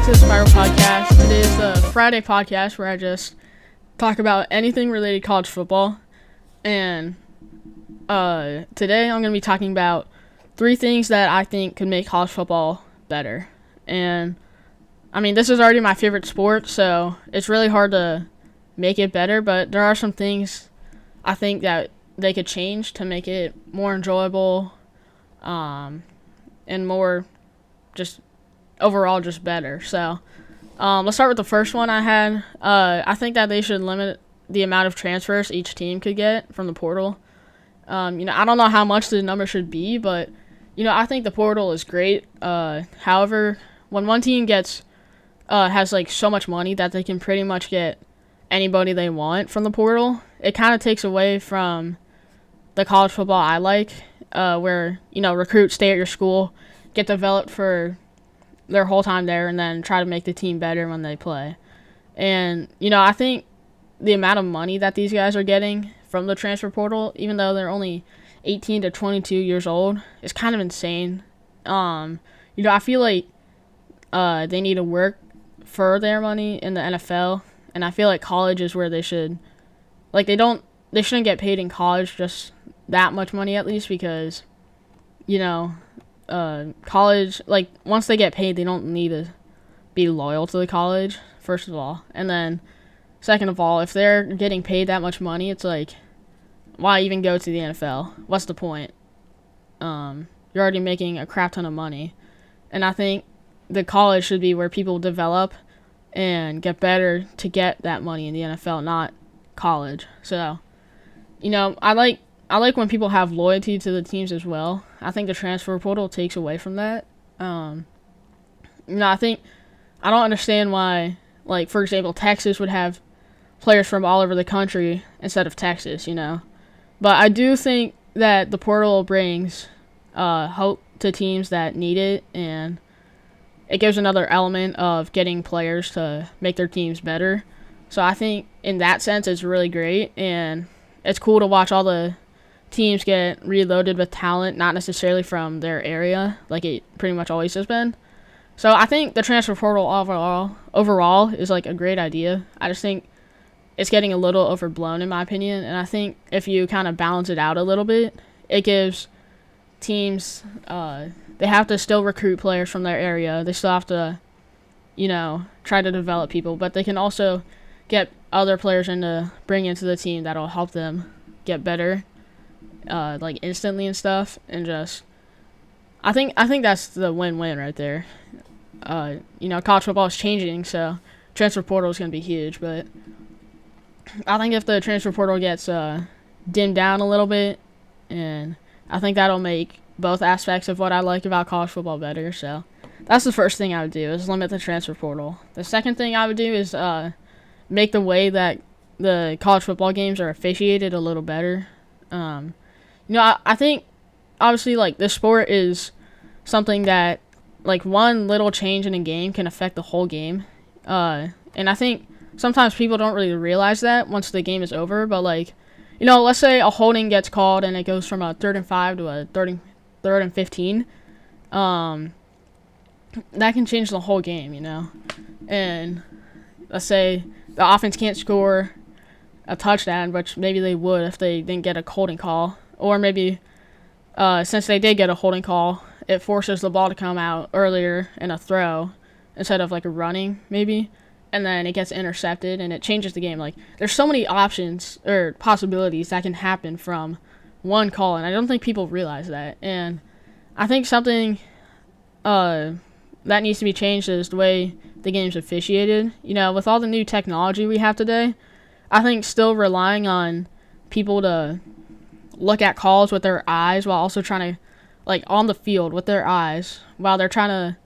back to the Spiral Podcast. Today is the Friday podcast where I just talk about anything related to college football. And today I'm going to be talking about 3 things that I think could make college football better. And, I mean, this is already my favorite sport, so it's really hard to make it better. But there are some things I think that they could change to make it more enjoyable and more just overall just better. So let's start with the first one I had. I think that they should limit the amount of transfers each team could get from the portal. I don't know how much the number should be, but I think the portal is great. However, when one team has like so much money that they can pretty much get anybody they want from the portal, it kind of takes away from the college football I like, where recruits stay at your school, get developed for their whole time there, and then try to make the team better when they play. And I think the amount of money that these guys are getting from the transfer portal, even though they're only 18 to 22 years old, is kind of insane. I feel like they need to work for their money in the NFL, and I feel like college is where they should, they shouldn't get paid in college just that much money at least, because college, once they get paid, they don't need to be loyal to the college, first of all. And then, second of all, if they're getting paid that much money, it's like, why even go to the NFL? What's the point? You're already making a crap ton of money. And I think the college should be where people develop and get better to get that money in the NFL, not college. So, I like when people have loyalty to the teams as well. I think the transfer portal takes away from that. I don't understand why, for example, Texas would have players from all over the country instead of Texas, But I do think that the portal brings hope to teams that need it, and it gives another element of getting players to make their teams better. So I think in that sense it's really great, and it's cool to watch all the teams get reloaded with talent, not necessarily from their area, like it pretty much always has been. So I think the transfer portal overall is a great idea. I just think it's getting a little overblown in my opinion, and I think if you kind of balance it out a little bit, it gives teams, they have to still recruit players from their area. They still have to, try to develop people, but they can also get other players bring into the team that'll help them get better, instantly and stuff. And just, I think that's the win-win right there. College football is changing, so transfer portal is going to be huge, but I think if the transfer portal gets dimmed down a little bit, and I think that'll make both aspects of what I like about college football better. So that's the first thing I would do, is limit the transfer portal. The second thing I would do is make the way that the college football games are officiated a little better. I think obviously this sport is something that one little change in a game can affect the whole game. And I think sometimes people don't really realize that once the game is over, but let's say a holding gets called and it goes from a 3rd and 5 to a 3rd and 15. That can change the whole game, And let's say the offense can't score a touchdown, which maybe they would if they didn't get a holding call. Or maybe since they did get a holding call, it forces the ball to come out earlier in a throw instead of a running, maybe. And then it gets intercepted, and it changes the game. There's so many options or possibilities that can happen from one call, and I don't think people realize that. And I think something that needs to be changed is the way the game's officiated. With all the new technology we have today, I think still relying on people to look at calls with their eyes while also trying to, on the field with their eyes, while they're trying to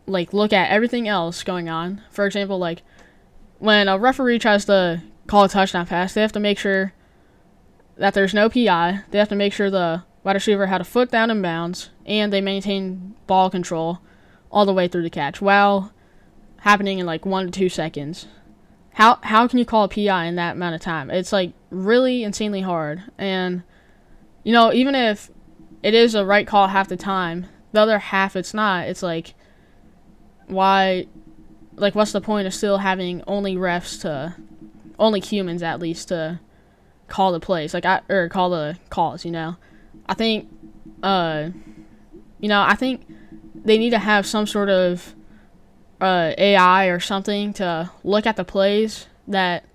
look at everything else going on. For example, when a referee tries to call a touchdown pass, they have to make sure that there's no PI. They have to make sure the wide receiver had a foot down in bounds, and they maintain ball control all the way through the catch while happening in 1 to 2 seconds. How can you call a PI in that amount of time? It's really insanely hard. And even if it is a right call half the time, the other half it's not. It's why like, what's the point of still having only humans at least to call the plays, or call the calls, I think, I think they need to have some sort of AI or something to look at the plays that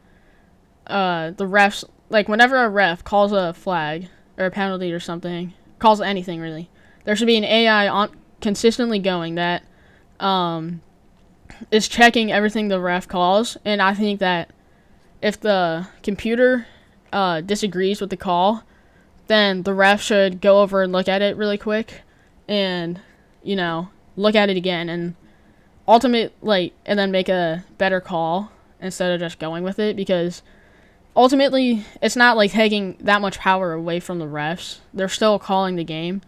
the refs, like, whenever a ref calls a flag or a penalty or something, calls anything really, there should be an AI consistently going that is checking everything the ref calls. And I think that if the computer disagrees with the call, then the ref should go over and look at it really quick and, look at it again and and then make a better call instead of just going with it, because ultimately it's not like taking that much power away from the refs. They're still calling the game.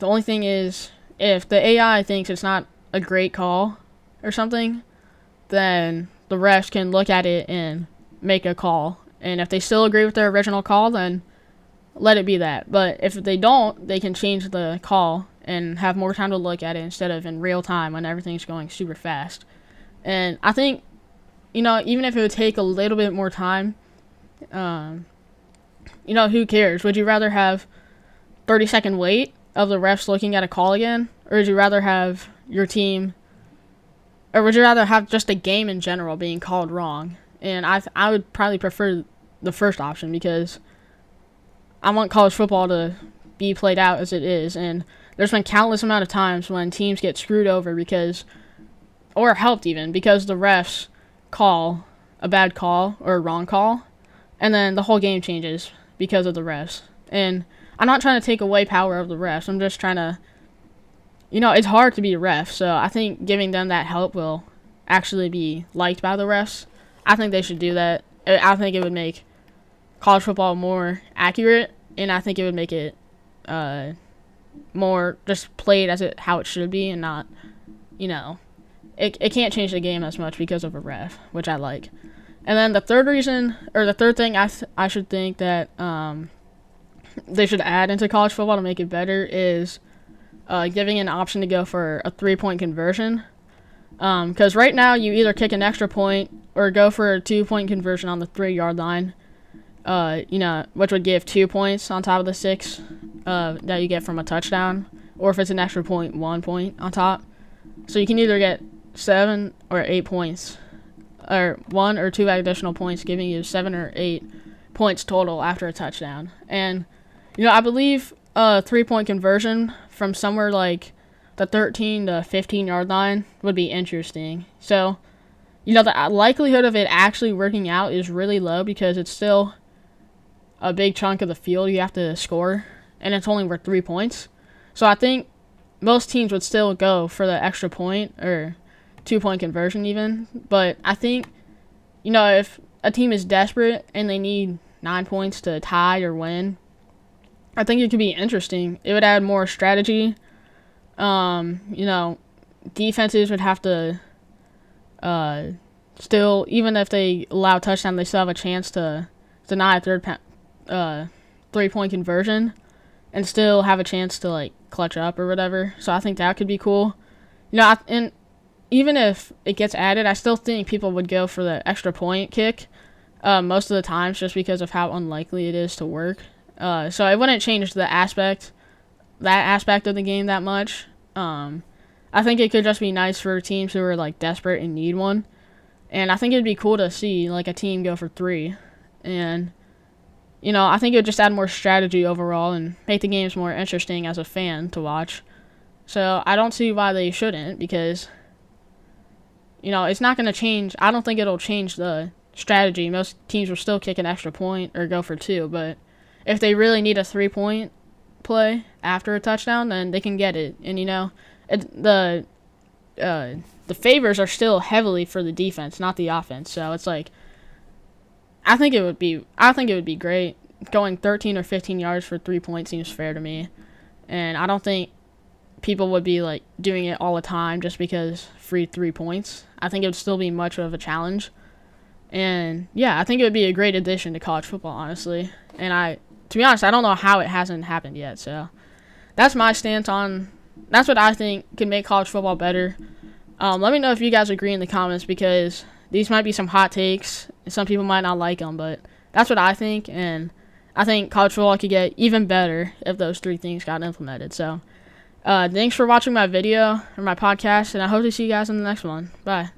The only thing is, if the AI thinks it's not a great call or something, then the refs can look at it and make a call. And if they still agree with their original call, then let it be that. But if they don't, they can change the call and have more time to look at it instead of in real time when everything's going super fast. And I think, even if it would take a little bit more time, who cares? Would you rather have 30-second wait of the refs looking at a call again? Or would you rather have your team, or would you rather have just a game in general being called wrong? And I would probably prefer the first option, because I want college football to be played out as it is. And there's been countless amount of times when teams get screwed over or helped even, because the refs call a bad call or a wrong call, and then the whole game changes because of the refs. And I'm not trying to take away power of the refs. I'm just trying to, it's hard to be a ref, so I think giving them that help will actually be liked by the refs. I think they should do that. I think it would make college football more accurate, and I think it would make it more just played how it should be, and not, it can't change the game as much because of a ref, which I like. And then the third thing I should think that they should add into college football to make it better is giving an option to go for a 3-point conversion. Because right now you either kick an extra point or go for a 2-point conversion on the 3-yard line, which would give 2 points on top of the 6 that you get from a touchdown, or if it's an extra point, 1 point on top. So you can either get 7 or 8 points, or 1 or 2 additional points, giving you 7 or 8 points total after a touchdown. And, I believe a 3-point conversion from somewhere like the 13 to 15-yard line would be interesting. So, the likelihood of it actually working out is really low, because it's still a big chunk of the field you have to score, and it's only worth 3 points. So I think most teams would still go for the extra point or 2-point conversion even. But I think, if a team is desperate and they need 9 points to tie or win, I think it could be interesting. It would add more strategy. Defenses would have to still, even if they allow a touchdown, they still have a chance to deny a 3-point conversion and still have a chance to clutch up or whatever. So I think that could be cool. And even if it gets added, I still think people would go for the extra point kick most of the times, just because of how unlikely it is to work. So it wouldn't change that aspect of the game that much. I think it could just be nice for teams who are desperate and need one. And I think it'd be cool to see a team go for 3. And I think it would just add more strategy overall and make the games more interesting as a fan to watch. So I don't see why they shouldn't, because it's not going to change. I don't think it'll change the strategy. Most teams will still kick an extra point or go for 2, but if they really need a 3-point play after a touchdown, then they can get it. And the favors are still heavily for the defense, not the offense. So it's I think it would be great. Going 13 or 15 yards for 3 points seems fair to me. And I don't think people would be doing it all the time just because free 3 points. I think it would still be much of a challenge. And yeah, I think it would be a great addition to college football, honestly. And to be honest, I don't know how it hasn't happened yet. So that's my stance on. That's what I think can make college football better. Let me know if you guys agree in the comments, because these might be some hot takes. Some people might not like them, but that's what I think, and I think college football could get even better if those 3 things got implemented. So, thanks for watching my video or my podcast, and I hope to see you guys in the next one. Bye.